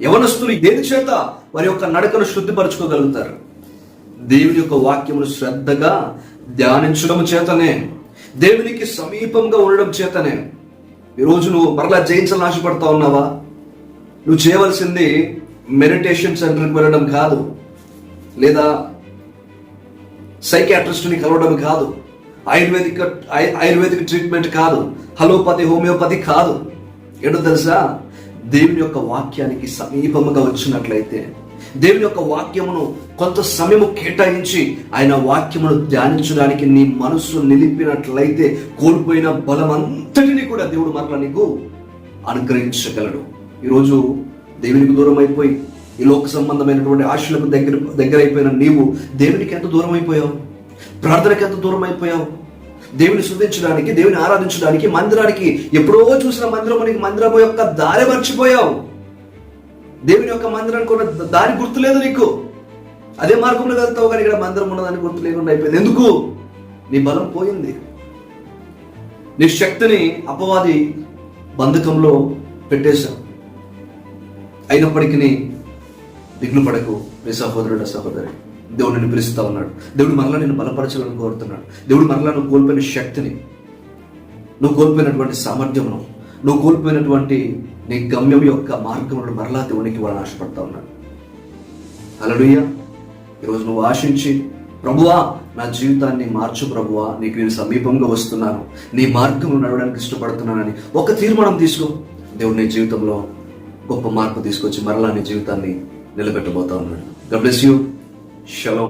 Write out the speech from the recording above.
యవనస్తులు దేని చేత వారి యొక్క నడకను శుద్ధిపరచుకోగలుగుతారు? దేవుని యొక్క వాక్యమును శ్రద్ధగా ధ్యానించడం చేతనే, దేవునికి సమీపంగా ఉండడం చేతనే. ఈరోజు నువ్వు మరలా జయించాలని ఆశపడతా ఉన్నావా? నువ్వు చేయవలసింది మెడిటేషన్ సెంటర్కి వెళ్ళడం కాదు, లేదా సైకియాట్రిస్ట్ని కలవడం కాదు, ఆయుర్వేదిక్ ట్రీట్మెంట్ కాదు, అలోపతి హోమియోపతి కాదు. ఏంటో తెలుసా? దేవుని యొక్క వాక్యానికి సమీపముగా వచ్చినట్లయితే, దేవుని యొక్క వాక్యమును కొంత సమయము కేటాయించి ఆయన వాక్యమును ధ్యానించడానికి నీ మనస్సు నిలిపినట్లయితే కోల్పోయిన బలం అంతటిని కూడా దేవుడు మరలా నీకు అనుగ్రహించగలడు. ఈరోజు దేవునికి దూరం అయిపోయి ఈ లోక సంబంధమైనటువంటి ఆశలకు దగ్గర అయిపోయిన నీవు దేవునికి ఎంత దూరం అయిపోయావు? ప్రార్థనకి ఎంత దూరం అయిపోయావు? దేవుని స్తుతించడానికి, దేవుని ఆరాధించడానికి, మందిరానికి ఎప్పుడో చూసిన మందిరం యొక్క దారి మర్చిపోయావు. దేవుని యొక్క మందిరానికి ఉన్న దారి గుర్తులేదు నీకు. అదే మార్గంలో వెళ్తావు కానీ ఇక్కడ మందిరం ఉన్నదాన్ని గుర్తు లేకుండా అయిపోయింది. ఎందుకు? నీ బలం పోయింది. నీ శక్తిని అపవాది బంధకంలో పెట్టేశావు. అయినప్పటికీ దిగులు పడకు నీ సహోదరుడు సహోదరి. దేవుడు నిన్ను పిలుస్తా ఉన్నాడు. దేవుడు మరలా నిన్ను బలపరచాలని కోరుతున్నాడు. దేవుడు మరలా నువ్వు కోల్పోయిన శక్తిని, నువ్వు కోల్పోయినటువంటి సామర్థ్యమును, నువ్వు కోల్పోయినటువంటి నీ గమ్యం యొక్క మార్గములను మరలా దేవునికి వాళ్ళని ఆశపడతా ఉన్నాడు. హల్లెలూయా. ఈరోజు నువ్వు ఆశించి, ప్రభువా నా జీవితాన్ని మార్చు ప్రభువా, నీకు నేను సమీపంగా వస్తున్నాను, నీ మార్గంలో నడవడానికి ఇష్టపడుతున్నానని ఒక తీర్మానం తీసుకో. దేవుడు నీ జీవితంలో గొప్ప మార్పు తీసుకొచ్చి మరలా నీ జీవితాన్ని నిలబెట్టబోతా ఉన్నాడు. God bless you. షలోమ్.